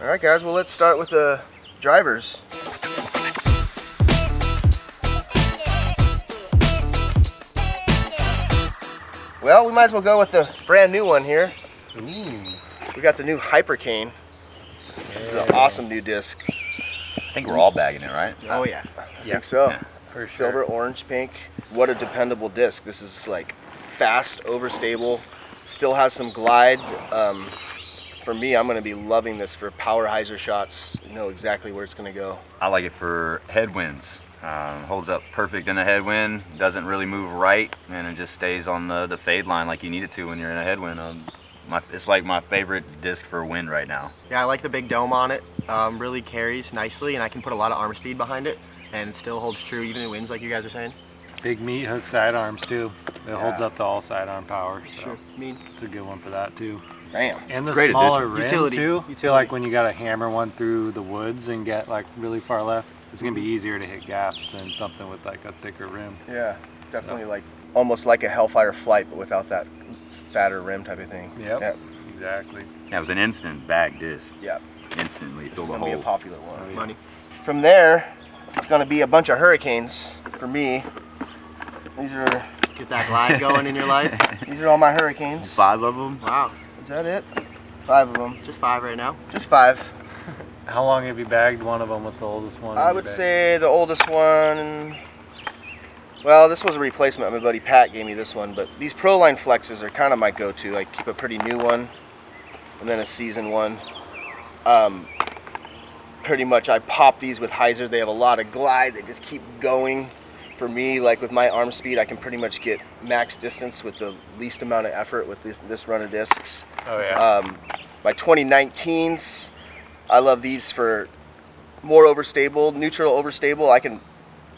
All right, guys, well, let's start with the drivers. Well, we might as well go with the brand new one here. Ooh. We got the new Hypercane. This is an awesome new disc. I think we're all bagging it, right? Oh yeah, I think so. Yeah. For Silver, sure. orange, pink. What a dependable disc. This is like fast, overstable, still has some glide. For me, I'm going to be loving this for power hyzer shots. You know exactly where it's going to go. I like it for headwinds. Holds up perfect in a headwind, doesn't really move right, and it just stays on the fade line like you need it to when you're in a headwind. It's like my favorite disc for wind right now. Yeah, I like the big dome on it. Really carries nicely, and I can put a lot of arm speed behind it, and it still holds true even in winds, like you guys are saying. Big meat hook sidearms too. It holds up to all sidearm power. So Sure. Mean. it's a good one for that too. Bam. And the Great smaller addition. rim Utility. too. I Utility. feel like when you gotta hammer one through the woods and get like really far left, it's gonna be easier to hit gaps than something with like a thicker rim. Yeah, definitely like almost like a Hellfire Flight, but without that fatter rim type of thing. Yep. Exactly. That was an instant bag disc. Yeah. Instantly filled It's a gonna be a hole. popular one. Oh, yeah. Money. From there, it's gonna be a bunch of Hurricanes for me. These are Get that glide going in your life. all my Hurricanes. 5 of them. Wow. Is that it? 5 of them. Just 5 right now. Just 5. How long have you bagged one of them? What's the oldest one? I you would bagged? say the oldest one. Well, this was a replacement. My buddy Pat gave me this one, but these Proline Flexes are kind of my go-to. I keep a pretty new one, and then a season one. Pretty much, I pop these with hyzer. They have a lot of glide. They just keep going. For me, like with my arm speed, I can pretty much get max distance with the least amount of effort with this run of discs. Oh yeah. My 2019s, I love these for more overstable, neutral overstable.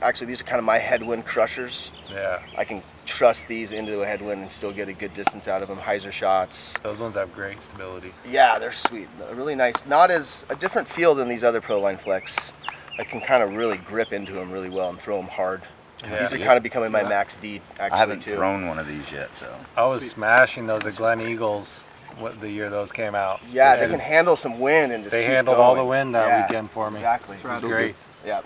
Actually, these are kind of my headwind crushers. Yeah. I can trust these into a headwind and still get a good distance out of them. Hyzer shots. Those ones have great stability. Yeah, they're sweet. They're really nice. Not as a different feel than these other Proline Flex. I can kind of really grip into them really well and throw them hard. Yeah. These are kind of becoming my max D actually I haven't too. thrown one of these yet, so. I was smashing those at Glen Eagles the year those came out. Yeah, they can handle some wind and just They keep handled going. all the wind that Yeah, weekend for me. Exactly. That's right. Great. Yeah.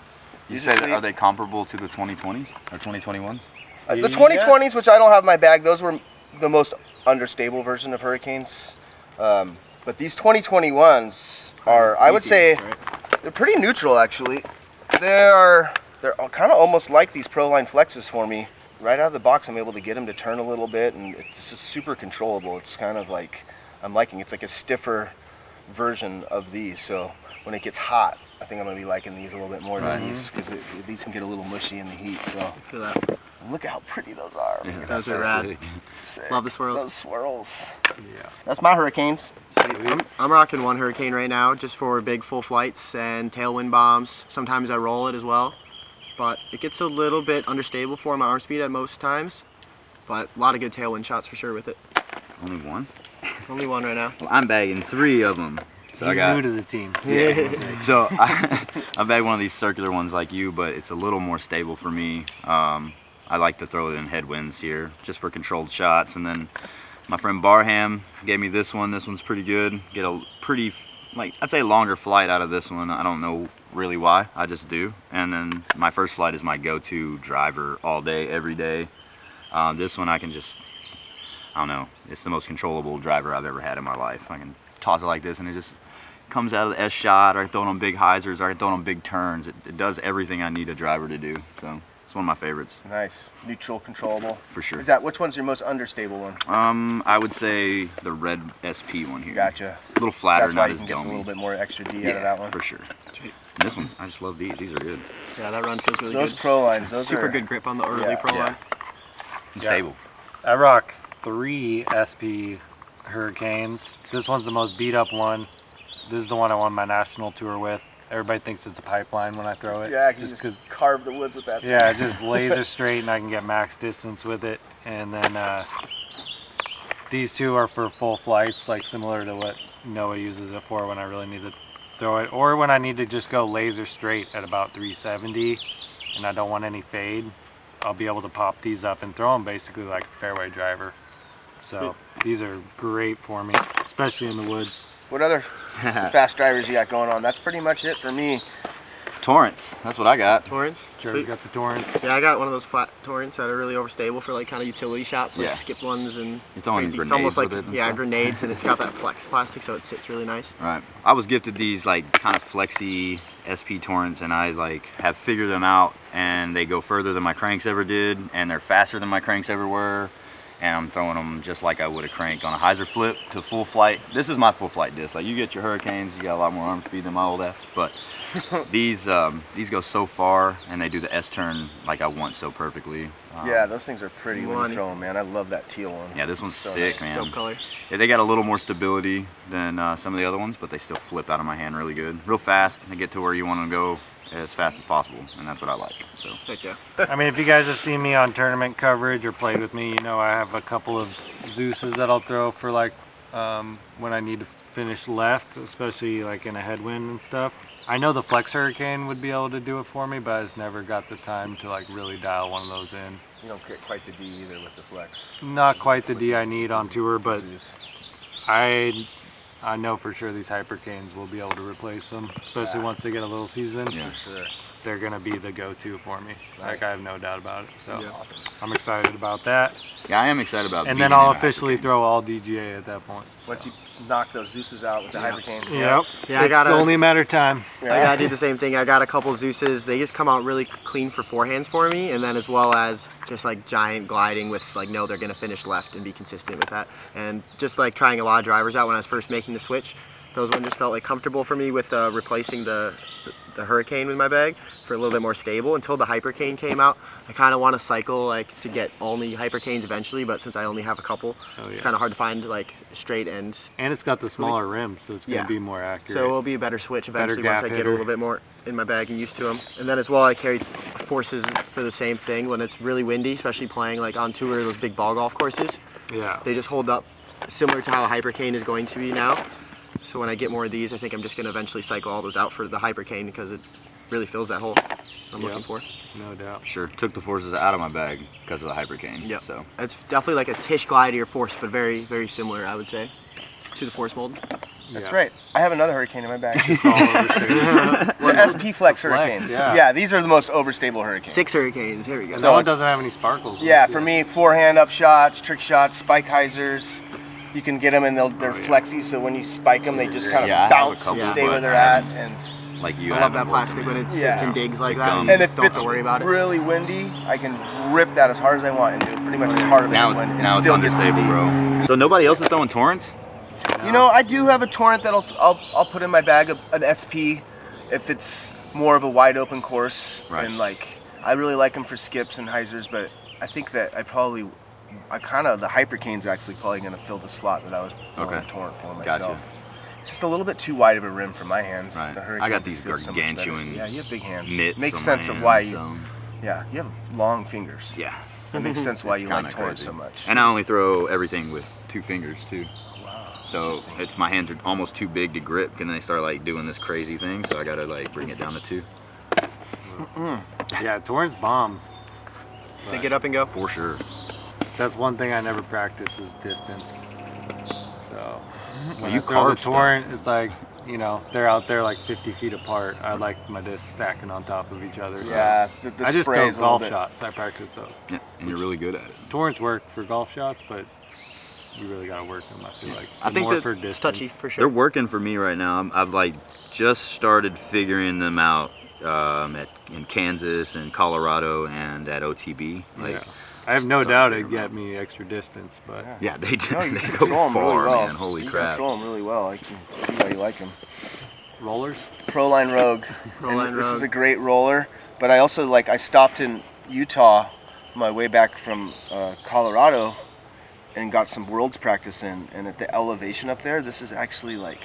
You say that, are they comparable to the 2020s or 2021s? The Yeah. 2020s, which I don't have in my bag, those were the most understable version of Hurricanes. But these 2021s are, I would say, they're pretty neutral actually. They're kind of almost like these Proline Flexes for me. Right out of the box, I'm able to get them to turn a little bit, and it's just super controllable. It's kind of like, I'm liking, it's like a stiffer version of these. So when it gets hot, I think I'm gonna be liking these a little bit more than these, because these can get a little mushy in the heat. So Feel that. look at how pretty those are. Yeah, Those are rad. Sick. Love the swirls. Those swirls. Yeah. That's my Hurricanes. I'm rocking one Hurricane right now just for big full flights and tailwind bombs. Sometimes I roll it as well, but it gets a little bit understable for my arm speed at most times. But a lot of good tailwind shots for sure with it. Only one? Only one right now. Well, I'm bagging 3 of them. So He's I got, new to the team. So I bagged one of these circular ones like you, but it's a little more stable for me. I like to throw it in headwinds here, just for controlled shots. And then my friend Barham gave me this one. This one's pretty good. Get a pretty, like, I'd say longer flight out of this one. I don't know really why, I just do. And then my first flight is my go-to driver all day, every day. This one I can just, I don't know, it's the most controllable driver I've ever had in my life. I can toss it like this and it just comes out of the S shot, or I throw it on big hyzers, or I throw it on big turns. It does everything I need a driver to do. So it's one of my favorites. Nice. Neutral, controllable. For sure. Which one's your most understable one? I would say the red SP one here. Gotcha. A little flatter, That's why not you as can get a little domey. bit more extra D out of that one. For sure. And this one, I just love these. These are good. Yeah, that run feels really Those good. Pro lines, those Super are good grip on the early Yeah. Pro Yeah. line. And Yeah. stable. I rock 3 SP Hurricanes. This one's the most beat up one. This is the one I won my national tour with. Everybody thinks it's a pipeline when I throw it. Yeah, I can just 'cause- carve the woods with that. yeah, just laser straight and I can get max distance with it. And then these two are for full flights, like similar to what Noah uses it for when I really need to throw it. Or when I need to just go laser straight at about 370 and I don't want any fade, I'll be able to pop these up and throw them basically like a fairway driver. So these are great for me, especially in the woods. What other fast drivers you got going on? That's pretty much it for me. Torrents. That's what I got. Torrents. Trevor's Sweet. got the Torrents. Yeah, I got one of those flat Torrents that are really overstable for like kind of utility shots, like Yeah. skip ones and You're throwing crazy. It's grenades almost like with it and yeah, stuff? grenades, and it's got that flex plastic, so it sits really nice. Right. I was gifted these like kind of flexy SP Torrents, and I like have figured them out, and they go further than my cranks ever did, and they're faster than my cranks ever were, and I'm throwing them just like I would a crank on a hyzer flip to full flight. This is my full flight disc. Like you get your Hurricanes, you got a lot more arm speed than my old F, but these go so far, and they do the S turn like I want so perfectly. Yeah, those things are pretty when you Money. throw them, man. I love that teal one. Yeah, this one's So sick, nice. man. Dope color. Yeah, they got a little more stability than some of the other ones, but they still flip out of my hand really good. Real fast. They get to where you want to go as fast as possible, and that's what I like. So Heck yeah. I mean, if you guys have seen me on tournament coverage or played with me, you know I have a couple of Zeus's that I'll throw for like when I need to finish left, especially like in a headwind and stuff. I know the Flex Hurricane would be able to do it for me, but I just never got the time to like really dial one of those in. You don't get quite the D either with the flex. Not quite the D I need on tour, but I know for sure these Hypercanes will be able to replace them, especially Yeah. once they get a little season. Yeah. For sure. They're gonna be the go-to for me. Like I have no doubt about it. So Yeah. Awesome. I'm excited about that. yeah, I am excited about. And then beating I'll in a officially Hypercane. throw all DGA at that point. Once you knock those Zeus's out with the Hypercane. Yep. Yeah, I It's gotta- only a matter of time. I gotta do the same thing. I got a couple Zeus's. They just come out really clean for forehands for me, and then as well as just like giant gliding with like no, they're gonna finish left and be consistent with that. And just like trying a lot of drivers out when I was first making the switch, those ones just felt like comfortable for me with replacing the Hurricane with my bag for a little bit more stable. Until the Hypercane came out, I kind of want to cycle like to get only Hypercanes eventually, but since I only have a couple, Oh, it's yeah. kind of hard to find like straight ends. And it's got the smaller rim, so it's gonna Yeah. be more accurate. So it'll be a better switch eventually gap once I get hitter. a little bit more in my bag and used to them. And then as well, I carry forces for the same thing when it's really windy, especially playing like on tour, those big ball golf courses. yeah. They just hold up similar to how a Hypercane is going to be now. So when I get more of these, I think I'm just gonna eventually cycle all those out for the Hypercane because it really fills that hole I'm Yeah. looking for. No doubt. Sure, took the forces out of my bag because of the Hypercane. Yep. So It's definitely like a Tish Glider force, but very, very similar, I would say, to the force mold. That's Yeah. right. I have another Hurricane in my bag. It's all overstated. The SP Flex Hurricane. yeah. These are the most overstable Hurricanes. 6 Hurricanes, here we go. And So that one it's- doesn't have any sparkles. Yeah, for me, forehand up shots, trick shots, spike hyzers. You can get them and they're Oh, yeah. flexy, so when you spike them, they just kind of Yeah, I have a bounce and couple, stay where but they're I at. haven't- And like you, I I love haven't that worked plastic them. when it Yeah. sits and digs like It that. gums. You and if just don't have it's to worry about it. really windy, I can rip that as hard as I want and do pretty much as hard of Now, it when now it's still gets understable, some bro. So nobody else is throwing Torrents? You know, I do have a Torrent that I'll put in my bag, an SP, if it's more of a wide open course. Right. And like, I really like them for skips and hyzers, but I think that the Hypercane's actually probably going to fill the slot that I was throwing Okay. the Torrent for Gotcha. myself. It's just a little bit too wide of a rim for my hands. Right. The I Hurricane got just these feels so much better. gargantuan Yeah, you have big hands. Mitts Makes on sense my of why hands, you. so, Yeah, you have long fingers. yeah. It makes sense why It's you like kinda Torrent crazy. so much. And I only throw everything with 2 fingers too. Wow. So Interesting. it's my hands are almost too big to grip, and they start like doing this crazy thing. So I gotta like bring it down to 2 Yeah, Torrent's bomb. They get up and go. for sure. That's one thing I never practice is distance. So when you I throw the carve stuff. Torrent, it's like, you know, they're out there like 50 feet apart. I like my discs stacking on top of each other. So Yeah, the I just spray throw is a little golf bit. shots. I practice those. Yeah, and you're really good at it. Torrents work for golf shots, but you really gotta work them. I feel like I think more that for it's distance. touchy for They're sure. working for me right now. I've like just started figuring them out in Kansas and Colorado and at OTB. Like, Yeah. I have no Start doubt figuring it'd them get me extra distance, but yeah, they No, you they control go them far, really well. man. Holy you crap! control them really well. I can see why you like them. rollers. Proline Rogue. Proline And this is Rogue. a great roller, but I also I stopped in Utah on my way back from Colorado and got some worlds practice in, and at the elevation up there, this is actually like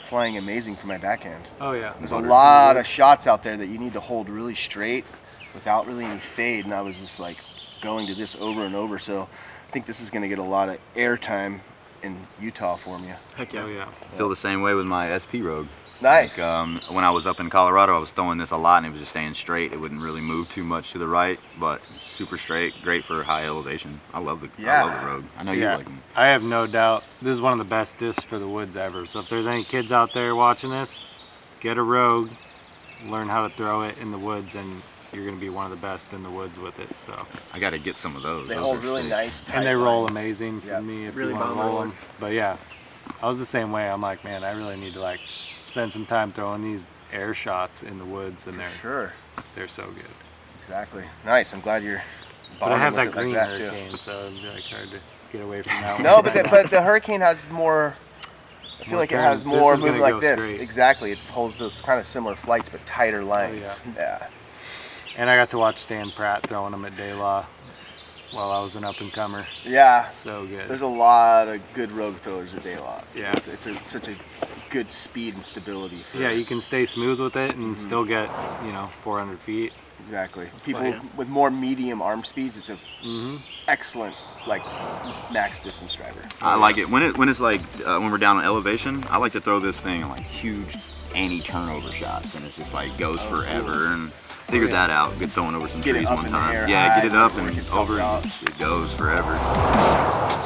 flying amazing for my backhand. Oh yeah. There's a lot of shots out there that you need to hold really straight without really any fade, and I was just like going to this over and over, so I think this is going to get a lot of air time in Utah for me. Heck Oh yeah. yeah. Feel the same way with my SP Rogue. Nice. Like, when I was up in Colorado, I was throwing this a lot, and it was just staying straight. It wouldn't really move too much to the right, but super straight, great for high elevation. I love the Rogue. I know you like them. I have no doubt this is one of the best discs for the woods ever. So if there's any kids out there watching this, get a Rogue, learn how to throw it in the woods, and you're going to be one of the best in the woods with it. So I got to get some of those. They Those hold are really sick. nice. Tight and they roll lines. amazing for me if Really you want to bomber roll one. them. But yeah, I was the same way. I'm like, man, I really need to like spend some time throwing these air shots in the woods, and Sure. they're so good. Exactly. Nice. I'm glad you're. But I have bonding that with it green like that, too. Hurricane, so it'd be like hard to get away from that No, one. but the Hurricane has more. I feel More like it turn. has This more is gonna movement go like this. straight. Exactly. It holds those kind of similar flights, but tighter lines. Yeah. And I got to watch Stan Pratt throwing them at De La while I was an up-and-comer. Yeah. So good. There's a lot of good Rogue throwers at Daylot. Yeah. It's such a good speed and stability. For, Yeah, you can stay smooth with it and still get, 400 feet. Exactly. People with more medium arm speeds, it's a excellent like max distance driver. I like it when it's like when we're down on elevation. I like to throw this thing on like huge anti-turnover shots, and it's just like goes forever. And figured that out. Good throwing over some Get it trees up one in the time. air Yeah, high get it up before it and gets over. sucked out. It goes forever.